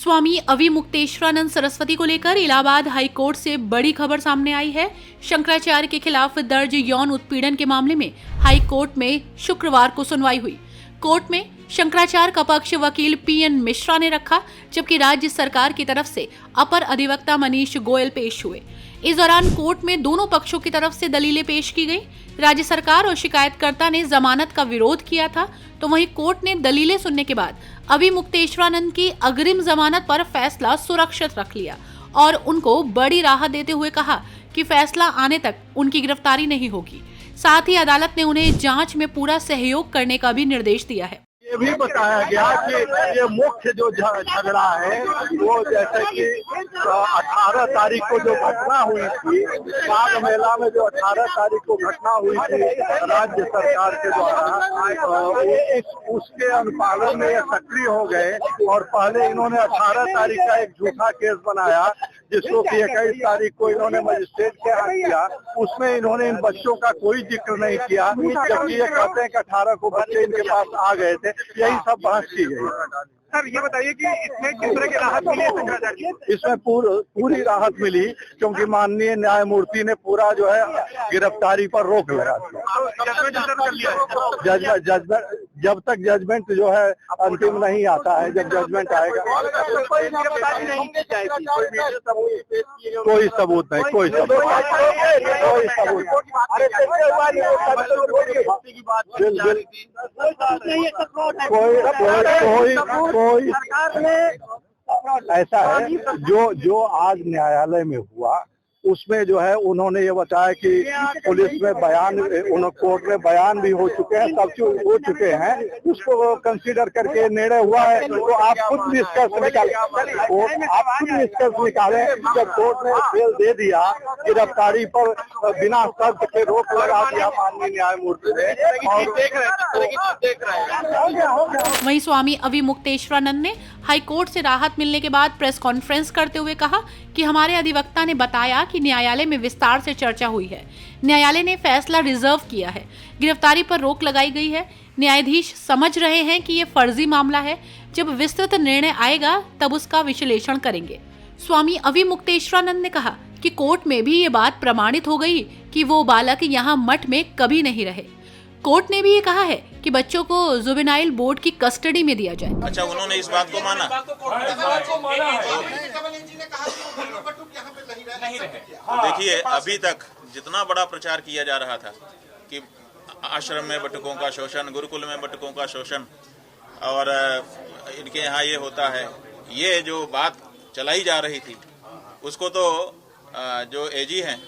स्वामी अविमुक्तेश्वरानंद सरस्वती को लेकर Allahabad high court से बड़ी खबर सामने आई है। शंकराचार्य के खिलाफ दर्ज यौन उत्पीड़न के मामले में हाई कोर्ट में शुक्रवार को सुनवाई हुई। कोर्ट में शंकराचार्य का पक्ष वकील पीएन मिश्रा ने रखा, जबकि राज्य सरकार की तरफ से अपर अधिवक्ता मनीष गोयल पेश हुए। इस दौरान कोर्ट में दोनों पक्षों की तरफ से दलीलें पेश की गई। राज्य सरकार और शिकायतकर्ता ने जमानत का विरोध किया था, तो वहीं कोर्ट ने दलीलें सुनने के बाद अविमुक्तेश्वरानंद की अग्रिम जमानत पर फैसला सुरक्षित रख लिया और उनको बड़ी राहत देते हुए कहा कि फैसला आने तक उनकी गिरफ्तारी नहीं होगी। साथ ही अदालत ने उन्हें जांच में पूरा सहयोग करने का भी निर्देश दिया है। ये भी बताया गया कि ये मुख्य जो झगड़ा है वो जैसे कि 18 तारीख को जो घटना हुई थी, बाघ मेला में जो 18 तारीख को घटना हुई थी राज्य सरकार के द्वारा, उसके अनुपालन में ये सक्रिय हो गए और पहले इन्होंने 18 तारीख का एक झूठा केस बनाया जिसको कि 21 तारीख को इन्होंने मजिस्ट्रेट के यहाँ किया। उसमें इन्होंने इन बच्चों का कोई जिक्र नहीं किया, जबकि ये कहते हैं कि 18 को बच्चे इनके पास आ गए थे। यही सब बहस की गई। सर ये बताइए कि इसमें किस तरह की राहत मिली है? इसमें पूरी राहत मिली, क्योंकि माननीय न्यायमूर्ति ने पूरा जो है गिरफ्तारी पर रोक लगा दिया। जजमेंट जब तक जजमेंट जो है अंतिम नहीं आता है, जब जजमेंट आएगा कोई सबूत नहीं, कोई ऐसा है जो आज न्यायालय में हुआ उसमें जो है उन्होंने ये बताया कि पुलिस में बयान, कोर्ट में बयान भी हो चुके हैं, सब चीज हो चुके हैं, उसको कंसीडर करके निर्णय हुआ है। तो आप खुद निष्कर्ष निकालें। जब कोर्ट ने फेल दे दिया, गिरफ्तारी पर बिना शर्त के रोक लगा दिया माननीय न्यायमूर्ति ने, वहीं स्वामी अविमुक्तेश्वरानंद ने हाईकोर्ट से राहत मिलने के बाद प्रेस कॉन्फ्रेंस करते हुए कहा कि हमारे अधिवक्ता ने बताया कि न्यायालय में विस्तार से चर्चा हुई है। न्यायालय ने फैसला रिजर्व किया है, गिरफ्तारी पर रोक लगाई गई है। न्यायाधीश समझ रहे हैं कि ये फर्जी मामला है, जब विस्तृत निर्णय आएगा तब उसका विश्लेषण करेंगे। स्वामी अविमुक्तेश्वरानंद ने कहा कि कोर्ट में भी ये बात प्रमाणित हो गई कि वो बालक यहाँ मठ में कभी नहीं रहे। कोर्ट ने भी ये कहा है कि बच्चों को जुवेनाइल बोर्ड की कस्टडी में दिया जाए। अच्छा, उन्होंने इस बात को माना? देखिए, अभी तक जितना बड़ा प्रचार किया जा रहा था कि आश्रम में बटुकों का शोषण, गुरुकुल में बटुकों का शोषण और इनके यहाँ ये होता है, ये जो बात चलाई जा रही थी उसको तो जो एजी हैं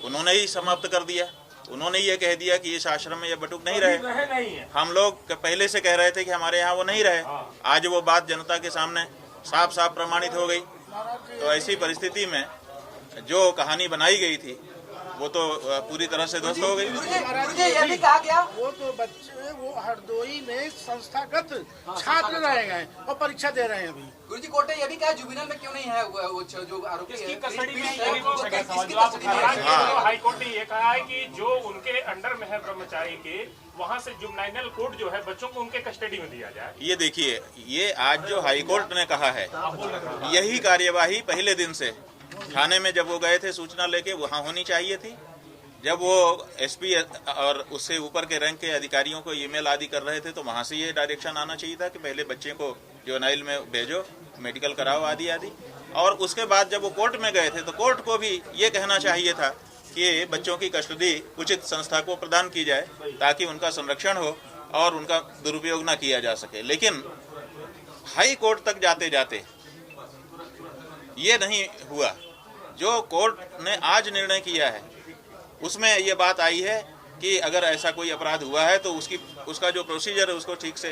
उन्होंने ही समाप्त कर दिया। उन्होंने ये कह दिया कि इस आश्रम में ये बटुक नहीं रहे। हम लोग पहले से कह रहे थे कि हमारे यहाँ वो नहीं रहे। आज वो बात जनता के सामने साफ साफ प्रमाणित हो गई। तो ऐसी परिस्थिति में जो कहानी बनाई गई थी वो तो पूरी तरह से ध्वस्त हो गई। ये भी कहा गया वो तो बच्चे वो हरदोई में संस्थागत छात्र रह गए और परीक्षा दे रहे हैं अभी। गुरुजी कोर्ट ने ये भी कहा जुबिनल में क्यों नहीं है वो जो आरोपी है कस्टडी में हाई कोर्ट ने ये कहा है कि जो उनके अंडर में है ब्रह्मचारी के, वहाँ से जुवेनाइल कोर्ट जो है बच्चों को उनके कस्टडी में दिया जाए। ये देखिए, ये आज जो हाई कोर्ट ने कहा है, यही कार्यवाही पहले दिन से थाने में जब वो गए थे सूचना लेके वहाँ होनी चाहिए थी। जब वो एसपी और उससे ऊपर के रैंक के अधिकारियों को ईमेल आदि कर रहे थे तो वहाँ से ये डायरेक्शन आना चाहिए था कि पहले बच्चे को जुवेनाइल में भेजो, मेडिकल कराओ आदि आदि। और उसके बाद जब वो कोर्ट में गए थे तो कोर्ट को भी ये कहना चाहिए था कि बच्चों की कस्टडी उचित संस्था को प्रदान की जाए ताकि उनका संरक्षण हो और उनका दुरुपयोग न किया जा सके। लेकिन हाई कोर्ट तक जाते जाते ये नहीं हुआ। जो कोर्ट ने आज निर्णय किया है उसमें ये बात आई है कि अगर ऐसा कोई अपराध हुआ है तो उसका जो प्रोसीजर है उसको ठीक से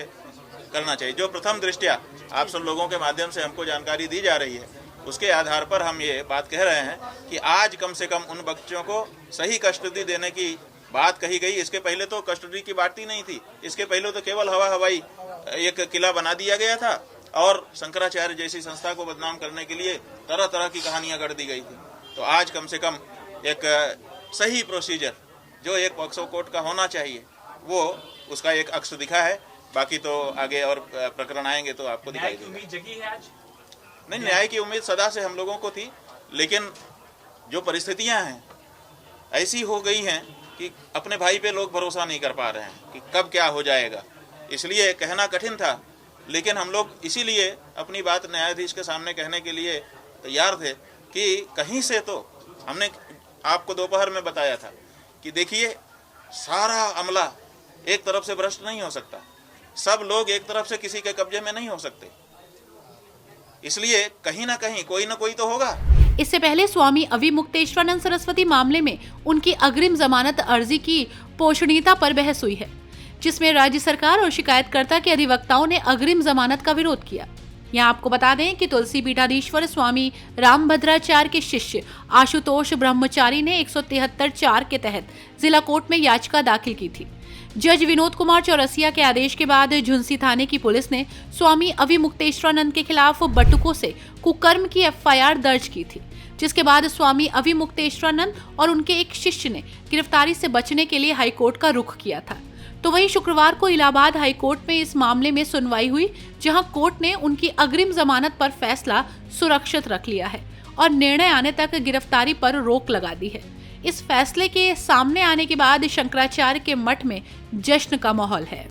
करना चाहिए। जो प्रथम दृष्टया आप सब लोगों के माध्यम से हमको जानकारी दी जा रही है उसके आधार पर हम ये बात कह रहे हैं कि आज कम से कम उन बच्चों को सही कस्टडी देने की बात कही गई। इसके पहले तो कस्टडी की बात ही नहीं थी। इसके पहले तो केवल हवाई एक किला बना दिया गया था और शंकराचार्य जैसी संस्था को बदनाम करने के लिए तरह तरह की कहानियां गढ़ दी गई थी। तो आज कम से कम एक सही प्रोसीजर जो एक पॉक्सो कोर्ट का होना चाहिए वो उसका एक अक्स दिखा है। बाकी तो आगे और प्रकरण आएंगे तो आपको दिखाई देगा। नहीं, न्याय की उम्मीद सदा से हम लोगों को थी, लेकिन जो परिस्थितियां हैं ऐसी हो गई हैं कि अपने भाई पे लोग भरोसा नहीं कर पा रहे हैं कि कब क्या हो जाएगा। इसलिए कहना कठिन था, लेकिन हम लोग इसीलिए अपनी बात न्यायाधीश के सामने कहने के लिए तैयार थे कि कहीं से तो हमने आपको दोपहर में बताया था कि देखिए, सारा अमला एक तरफ से भ्रष्ट नहीं हो सकता, सब लोग एक तरफ से किसी के कब्जे में नहीं हो सकते, इसलिए कहीं ना कहीं कोई ना कोई तो होगा। इससे पहले स्वामी अविमुक्तेश्वरानंद सरस्वती मामले में उनकी अग्रिम जमानत अर्जी की पोषणीयता पर बहस हुई है, जिसमें राज्य सरकार और शिकायतकर्ता के अधिवक्ताओं ने अग्रिम जमानत का विरोध किया। यहाँ आपको बता दें कि तुलसी पीठाधीश्वर स्वामी रामभद्राचार्य के शिष्य आशुतोष ब्रह्मचारी ने 173(4) के तहत जिला कोर्ट में याचिका दाखिल की थी। जज विनोद कुमार चौरसिया के आदेश के बाद झुंसी थाने की पुलिस ने स्वामी अविमुक्तेश्वरानंद के खिलाफ बटुकों से कुकर्म की FIR दर्ज की थी, जिसके बाद स्वामी अविमुक्तेश्वरानंद और उनके एक शिष्य ने गिरफ्तारी से बचने के लिए हाईकोर्ट का रुख किया था। तो वहीं शुक्रवार को इलाहाबाद हाईकोर्ट में इस मामले में सुनवाई हुई, जहां कोर्ट ने उनकी अग्रिम जमानत पर फैसला सुरक्षित रख लिया है और निर्णय आने तक गिरफ्तारी पर रोक लगा दी है। इस फैसले के सामने आने के बाद शंकराचार्य के मठ में जश्न का माहौल है।